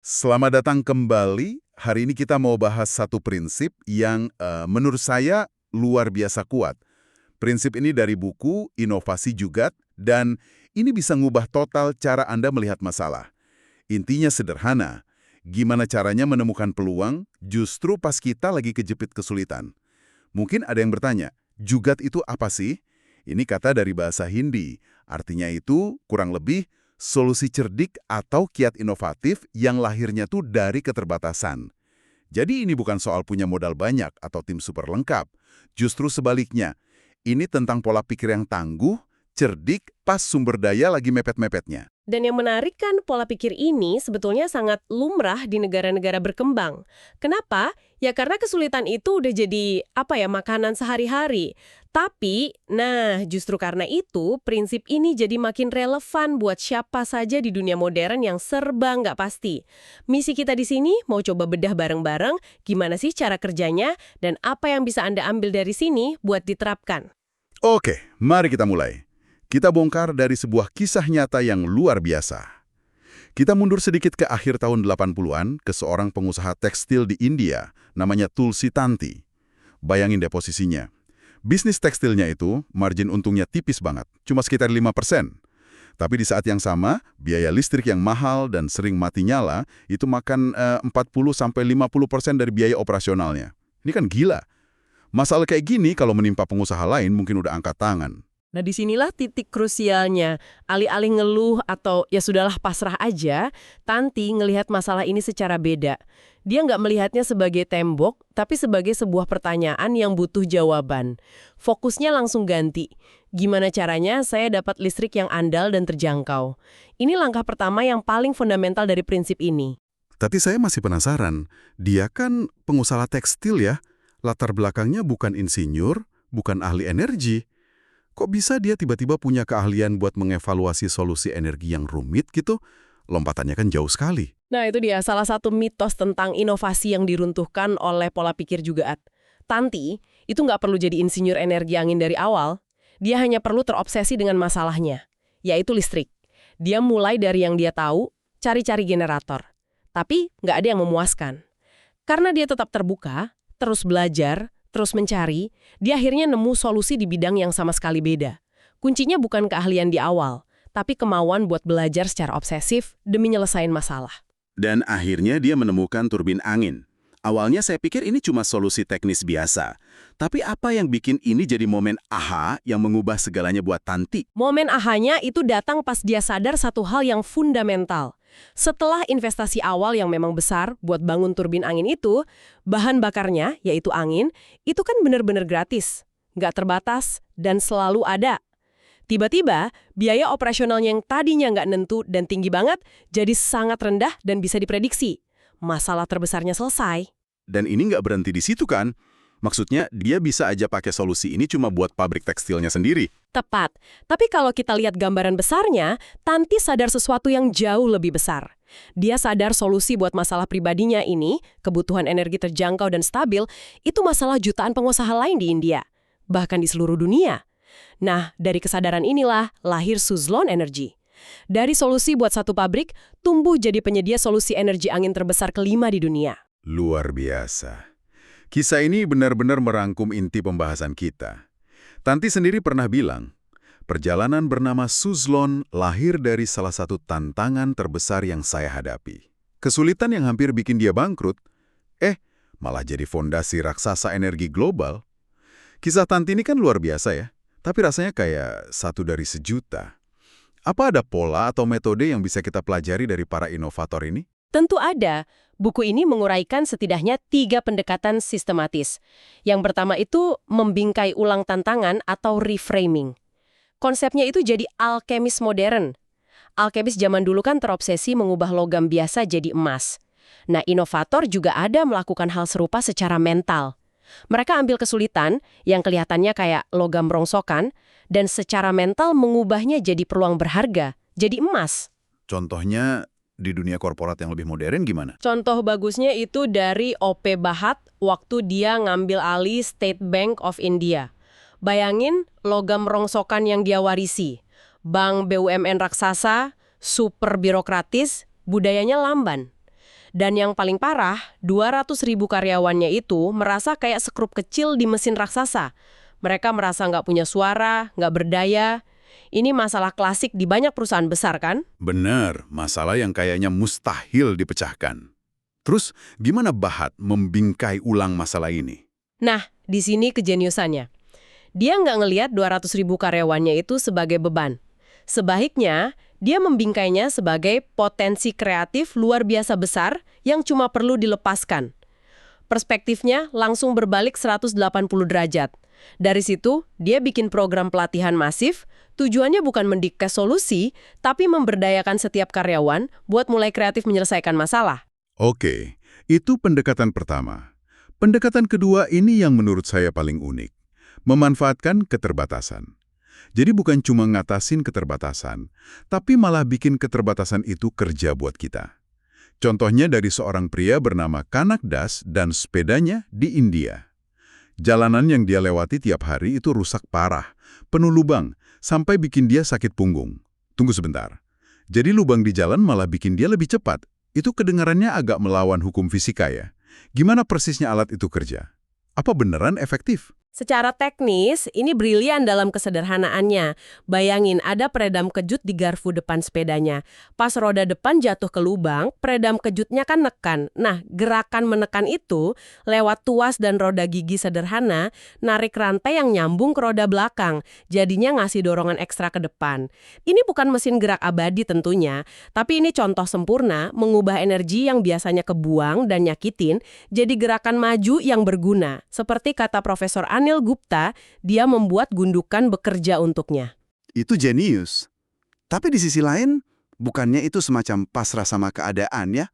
Selamat datang kembali. Hari ini kita mau bahas satu prinsip yang menurut saya luar biasa kuat. Prinsip ini dari buku Inovasi Jugat, dan ini bisa ngubah total cara Anda melihat masalah. Intinya sederhana, gimana caranya menemukan peluang justru pas kita lagi kejepit kesulitan. Mungkin ada yang bertanya, Jugat itu apa sih? Ini kata dari bahasa Hindi, artinya itu kurang lebih solusi cerdik atau kiat inovatif yang lahirnya tuh dari keterbatasan. Jadi ini bukan soal punya modal banyak atau tim super lengkap. Justru sebaliknya, ini tentang pola pikir yang tangguh, cerdik, pas sumber daya lagi mepet-mepetnya. Dan yang menarik kan pola pikir ini sebetulnya sangat lumrah di negara-negara berkembang. Kenapa? Ya karena kesulitan itu udah jadi makanan sehari-hari. Tapi, justru karena itu prinsip ini jadi makin relevan buat siapa saja di dunia modern yang serba nggak pasti. Misi kita di sini mau coba bedah bareng-bareng gimana sih cara kerjanya dan apa yang bisa Anda ambil dari sini buat diterapkan. Oke, mari kita mulai. Kita bongkar dari sebuah kisah nyata yang luar biasa. Kita mundur sedikit ke akhir tahun 80-an ke seorang pengusaha tekstil di India, namanya Tulsi Tanti. Bayangin deh posisinya. Bisnis tekstilnya itu, margin untungnya tipis banget, cuma sekitar 5%. Tapi di saat yang sama, biaya listrik yang mahal dan sering mati nyala itu makan 40-50% dari biaya operasionalnya. Ini kan gila. Masalah kayak gini kalau menimpa pengusaha lain mungkin udah angkat tangan. Nah, disinilah titik krusialnya. Alih-alih ngeluh atau ya sudahlah pasrah aja, Tanti ngelihat masalah ini secara beda. Dia nggak melihatnya sebagai tembok, tapi sebagai sebuah pertanyaan yang butuh jawaban. Fokusnya langsung ganti. Gimana caranya saya dapat listrik yang andal dan terjangkau? Ini langkah pertama yang paling fundamental dari prinsip ini. Tapi saya masih penasaran, dia kan pengusaha tekstil ya, latar belakangnya bukan insinyur, bukan ahli energi. Kok bisa dia tiba-tiba punya keahlian buat mengevaluasi solusi energi yang rumit gitu? Lompatannya kan jauh sekali. Nah, itu dia salah satu mitos tentang inovasi yang diruntuhkan oleh pola pikir Jugaat. Tanti itu nggak perlu jadi insinyur energi angin dari awal. Dia hanya perlu terobsesi dengan masalahnya, yaitu listrik. Dia mulai dari yang dia tahu, cari-cari generator. Tapi nggak ada yang memuaskan. Karena dia tetap terbuka, terus belajar, terus mencari, dia akhirnya nemu solusi di bidang yang sama sekali beda. Kuncinya bukan keahlian di awal, tapi kemauan buat belajar secara obsesif demi nyelesain masalah. Dan akhirnya dia menemukan turbin angin. Awalnya saya pikir ini cuma solusi teknis biasa. Tapi apa yang bikin ini jadi momen aha yang mengubah segalanya buat Tanti? Momen ahanya itu datang pas dia sadar satu hal yang fundamental. Setelah investasi awal yang memang besar buat bangun turbin angin itu, bahan bakarnya, yaitu angin, itu kan benar-benar gratis, nggak terbatas, dan selalu ada. Tiba-tiba, biaya operasionalnya yang tadinya nggak nentu dan tinggi banget, jadi sangat rendah dan bisa diprediksi. Masalah terbesarnya selesai. Dan ini nggak berhenti di situ kan? Maksudnya dia bisa aja pakai solusi ini cuma buat pabrik tekstilnya sendiri. Tepat. Tapi kalau kita lihat gambaran besarnya, Tanti sadar sesuatu yang jauh lebih besar. Dia sadar solusi buat masalah pribadinya ini, kebutuhan energi terjangkau dan stabil, itu masalah jutaan pengusaha lain di India. Bahkan di seluruh dunia. Nah, dari kesadaran inilah lahir Suzlon Energy. Dari solusi buat satu pabrik, tumbuh jadi penyedia solusi energi angin terbesar kelima di dunia. Luar biasa. Kisah ini benar-benar merangkum inti pembahasan kita. Tanti sendiri pernah bilang, perjalanan bernama Suzlon lahir dari salah satu tantangan terbesar yang saya hadapi. Kesulitan yang hampir bikin dia bangkrut, malah jadi fondasi raksasa energi global. Kisah Tanti ini kan luar biasa ya, tapi rasanya kayak satu dari sejuta. Apa ada pola atau metode yang bisa kita pelajari dari para inovator ini? Tentu ada. Buku ini menguraikan setidaknya 3 pendekatan sistematis. Yang pertama itu membingkai ulang tantangan atau reframing. Konsepnya itu jadi alkemis modern. Alkemis zaman dulu kan terobsesi mengubah logam biasa jadi emas. Nah, inovator juga ada melakukan hal serupa secara mental. Mereka ambil kesulitan yang kelihatannya kayak logam rongsokan dan secara mental mengubahnya jadi peluang berharga, jadi emas. Contohnya di dunia korporat yang lebih modern gimana? Contoh bagusnya itu dari O.P. Bhatt waktu dia ngambil alih State Bank of India. Bayangin logam rongsokan yang dia warisi. Bank BUMN raksasa, super birokratis, budayanya lamban. Dan yang paling parah, 200.000 karyawannya itu merasa kayak sekrup kecil di mesin raksasa. Mereka merasa nggak punya suara, nggak berdaya. Ini masalah klasik di banyak perusahaan besar kan? Benar, masalah yang kayaknya mustahil dipecahkan. Terus, gimana Bahat membingkai ulang masalah ini? Nah, di sini kejeniusannya. Dia nggak ngelihat 200.000 karyawannya itu sebagai beban. Sebaiknya, dia membingkainya sebagai potensi kreatif luar biasa besar yang cuma perlu dilepaskan. Perspektifnya langsung berbalik 180 derajat. Dari situ, dia bikin program pelatihan masif, tujuannya bukan mendikte solusi, tapi memberdayakan setiap karyawan buat mulai kreatif menyelesaikan masalah. Oke, itu pendekatan pertama. Pendekatan kedua ini yang menurut saya paling unik. Memanfaatkan keterbatasan. Jadi bukan cuma ngatasin keterbatasan, tapi malah bikin keterbatasan itu kerja buat kita. Contohnya dari seorang pria bernama Kanak Das dan sepedanya di India. Jalanan yang dia lewati tiap hari itu rusak parah, penuh lubang, sampai bikin dia sakit punggung. Tunggu sebentar. Jadi lubang di jalan malah bikin dia lebih cepat. Itu kedengarannya agak melawan hukum fisika ya. Gimana persisnya alat itu kerja? Apa beneran efektif? Secara teknis, ini brilian dalam kesederhanaannya. Bayangin ada peredam kejut di garpu depan sepedanya. Pas roda depan jatuh ke lubang, peredam kejutnya kan nekan. Nah, gerakan menekan itu lewat tuas dan roda gigi sederhana, narik rantai yang nyambung ke roda belakang. Jadinya ngasih dorongan ekstra ke depan. Ini bukan mesin gerak abadi tentunya, tapi ini contoh sempurna mengubah energi yang biasanya kebuang dan nyakitin jadi gerakan maju yang berguna. Seperti kata Profesor Anil Gupta, dia membuat gundukan bekerja untuknya. Itu jenius. Tapi di sisi lain, bukannya itu semacam pasrah sama keadaan ya?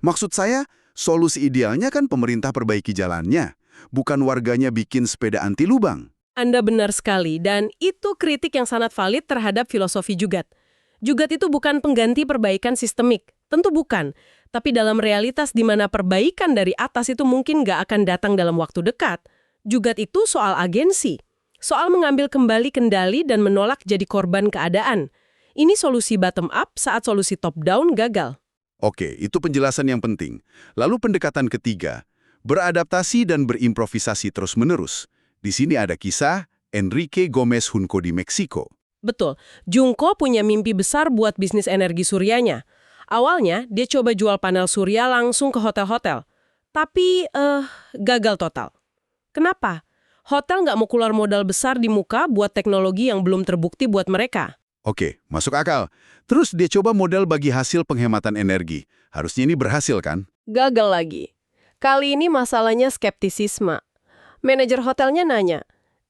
Maksud saya, solusi idealnya kan pemerintah perbaiki jalannya, bukan warganya bikin sepeda anti lubang. Anda benar sekali, dan itu kritik yang sangat valid terhadap filosofi Jugat. Jugat itu bukan pengganti perbaikan sistemik, tentu bukan. Tapi dalam realitas di mana perbaikan dari atas itu mungkin nggak akan datang dalam waktu dekat, Jugat itu soal agensi, soal mengambil kembali kendali dan menolak jadi korban keadaan. Ini solusi bottom up saat solusi top down gagal. Oke, itu penjelasan yang penting. Lalu pendekatan ketiga, beradaptasi dan berimprovisasi terus-menerus. Di sini ada kisah Enrique Gomez Junco di Meksiko. Betul, Junco punya mimpi besar buat bisnis energi suryanya. Awalnya, dia coba jual panel surya langsung ke hotel-hotel. Tapi, gagal total. Kenapa? Hotel nggak mau keluar modal besar di muka buat teknologi yang belum terbukti buat mereka. Oke, masuk akal. Terus dia coba model bagi hasil penghematan energi. Harusnya ini berhasil kan? Gagal lagi. Kali ini masalahnya skeptisisme. Manajer hotelnya nanya,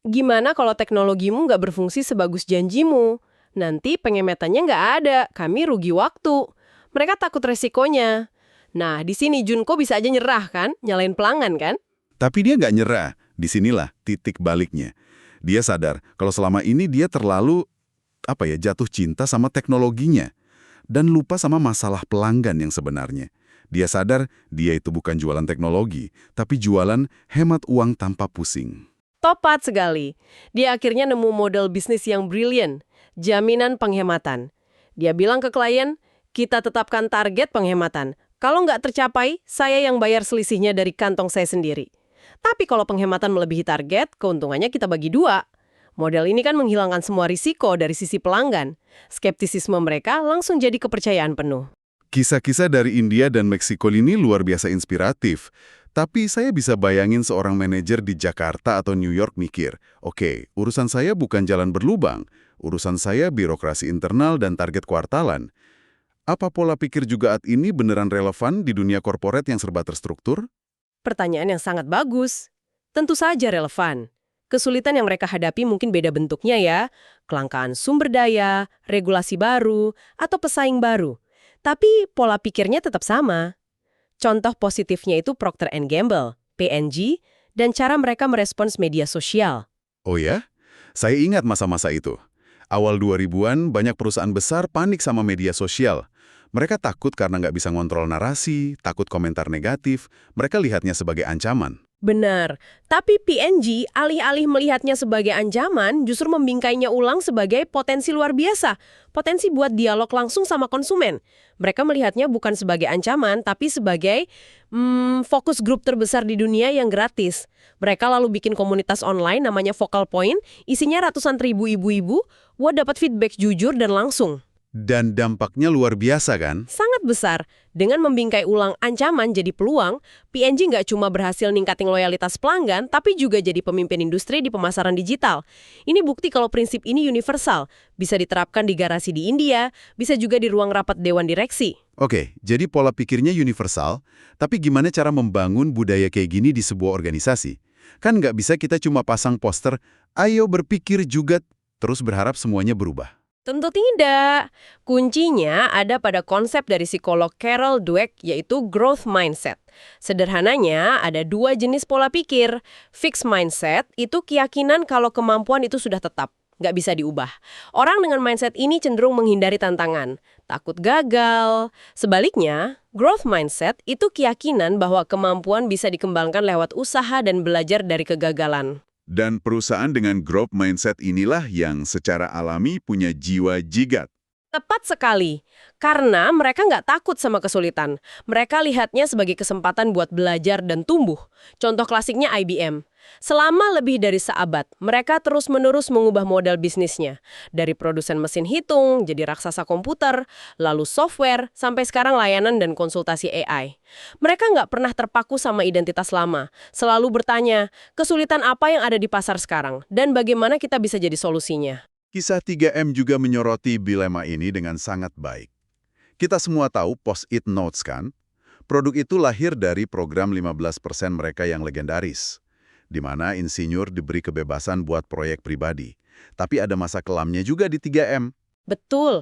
gimana kalau teknologimu nggak berfungsi sebagus janjimu? Nanti penghematannya nggak ada, kami rugi waktu. Mereka takut resikonya. Nah, di sini Junco bisa aja nyerah kan? Nyalain pelanggan kan? Tapi dia nggak nyerah. Disinilah titik baliknya. Dia sadar kalau selama ini dia terlalu jatuh cinta sama teknologinya dan lupa sama masalah pelanggan yang sebenarnya. Dia sadar dia itu bukan jualan teknologi, tapi jualan hemat uang tanpa pusing. Tepat sekali. Dia akhirnya nemu model bisnis yang brilian, jaminan penghematan. Dia bilang ke klien, kita tetapkan target penghematan. Kalau nggak tercapai, saya yang bayar selisihnya dari kantong saya sendiri. Tapi kalau penghematan melebihi target, keuntungannya kita bagi dua. Model ini kan menghilangkan semua risiko dari sisi pelanggan. Skeptisisme mereka langsung jadi kepercayaan penuh. Kisah-kisah dari India dan Meksiko ini luar biasa inspiratif. Tapi saya bisa bayangin seorang manajer di Jakarta atau New York mikir, oke, urusan saya bukan jalan berlubang, urusan saya birokrasi internal dan target kuartalan. Apa pola pikir Jugaat ini beneran relevan di dunia korporat yang serba terstruktur? Pertanyaan yang sangat bagus. Tentu saja relevan. Kesulitan yang mereka hadapi mungkin beda bentuknya ya. Kelangkaan sumber daya, regulasi baru, atau pesaing baru. Tapi pola pikirnya tetap sama. Contoh positifnya itu Procter & Gamble, P&G, dan cara mereka merespons media sosial. Oh ya? Saya ingat masa-masa itu. Awal 2000-an banyak perusahaan besar panik sama media sosial. Mereka takut karena nggak bisa ngontrol narasi, takut komentar negatif, mereka lihatnya sebagai ancaman. Benar. Tapi P&G alih-alih melihatnya sebagai ancaman, justru membingkainya ulang sebagai potensi luar biasa. Potensi buat dialog langsung sama konsumen. Mereka melihatnya bukan sebagai ancaman, tapi sebagai fokus grup terbesar di dunia yang gratis. Mereka lalu bikin komunitas online namanya Focal Point, isinya ratusan ribu ibu-ibu, buat dapat feedback jujur dan langsung. Dan dampaknya luar biasa kan? Sangat besar. Dengan membingkai ulang ancaman jadi peluang, P&G nggak cuma berhasil ningkatin loyalitas pelanggan, tapi juga jadi pemimpin industri di pemasaran digital. Ini bukti kalau prinsip ini universal, bisa diterapkan di garasi di India, bisa juga di ruang rapat dewan direksi. Oke, jadi pola pikirnya universal, tapi gimana cara membangun budaya kayak gini di sebuah organisasi? Kan nggak bisa kita cuma pasang poster, ayo berpikir juga, terus berharap semuanya berubah. Tentu tidak. Kuncinya ada pada konsep dari psikolog Carol Dweck, yaitu growth mindset. Sederhananya, ada dua jenis pola pikir. Fixed mindset itu keyakinan kalau kemampuan itu sudah tetap, nggak bisa diubah. Orang dengan mindset ini cenderung menghindari tantangan, takut gagal. Sebaliknya, growth mindset itu keyakinan bahwa kemampuan bisa dikembangkan lewat usaha dan belajar dari kegagalan. Dan perusahaan dengan growth mindset inilah yang secara alami punya jiwa jigat. Tepat sekali, karena mereka nggak takut sama kesulitan. Mereka lihatnya sebagai kesempatan buat belajar dan tumbuh. Contoh klasiknya IBM. Selama lebih dari seabad, mereka terus-menerus mengubah model bisnisnya. Dari produsen mesin hitung, jadi raksasa komputer, lalu software, sampai sekarang layanan dan konsultasi AI. Mereka nggak pernah terpaku sama identitas lama. Selalu bertanya, kesulitan apa yang ada di pasar sekarang, dan bagaimana kita bisa jadi solusinya. Kisah 3M juga menyoroti dilema ini dengan sangat baik. Kita semua tahu Post-it Notes kan? Produk itu lahir dari program 15% mereka yang legendaris, di mana insinyur diberi kebebasan buat proyek pribadi. Tapi ada masa kelamnya juga di 3M. Betul.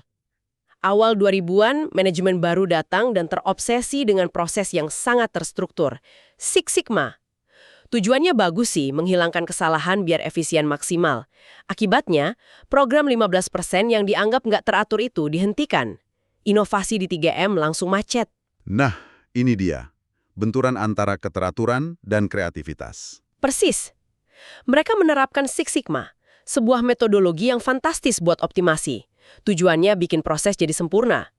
Awal 2000-an, manajemen baru datang dan terobsesi dengan proses yang sangat terstruktur. Six Sigma. Tujuannya bagus sih, menghilangkan kesalahan biar efisien maksimal. Akibatnya, program 15% yang dianggap nggak teratur itu dihentikan. Inovasi di 3M langsung macet. Nah, ini dia. Benturan antara keteraturan dan kreativitas. Persis. Mereka menerapkan Six Sigma, sebuah metodologi yang fantastis buat optimasi. Tujuannya bikin proses jadi sempurna.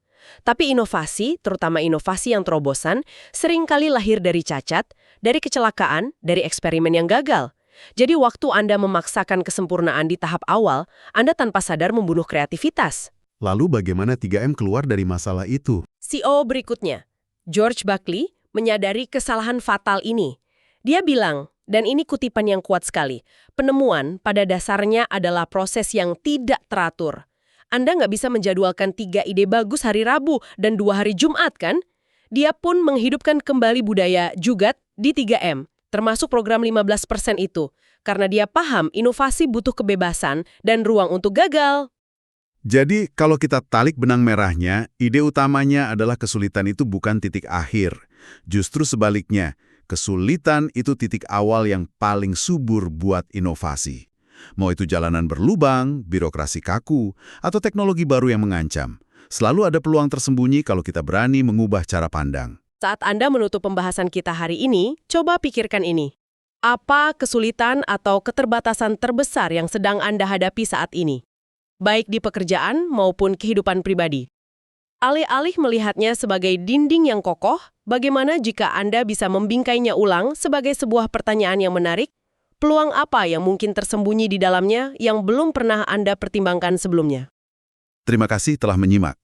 Tapi inovasi, terutama inovasi yang terobosan, seringkali lahir dari cacat, dari kecelakaan, dari eksperimen yang gagal. Jadi waktu Anda memaksakan kesempurnaan di tahap awal, Anda tanpa sadar membunuh kreativitas. Lalu bagaimana 3M keluar dari masalah itu? CEO berikutnya, George Buckley, menyadari kesalahan fatal ini. Dia bilang, dan ini kutipan yang kuat sekali, penemuan pada dasarnya adalah proses yang tidak teratur. Anda nggak bisa menjadwalkan 3 ide bagus hari Rabu dan 2 hari Jumat, kan? Dia pun menghidupkan kembali budaya jugat di 3M, termasuk program 15% itu, karena dia paham inovasi butuh kebebasan dan ruang untuk gagal. Jadi, kalau kita tarik benang merahnya, ide utamanya adalah kesulitan itu bukan titik akhir. Justru sebaliknya, kesulitan itu titik awal yang paling subur buat inovasi. Mau itu jalanan berlubang, birokrasi kaku, atau teknologi baru yang mengancam. Selalu ada peluang tersembunyi kalau kita berani mengubah cara pandang. Saat Anda menutup pembahasan kita hari ini, coba pikirkan ini. Apa kesulitan atau keterbatasan terbesar yang sedang Anda hadapi saat ini? Baik di pekerjaan maupun kehidupan pribadi. Alih-alih melihatnya sebagai dinding yang kokoh, bagaimana jika Anda bisa membingkainya ulang sebagai sebuah pertanyaan yang menarik? Peluang apa yang mungkin tersembunyi di dalamnya yang belum pernah Anda pertimbangkan sebelumnya? Terima kasih telah menyimak.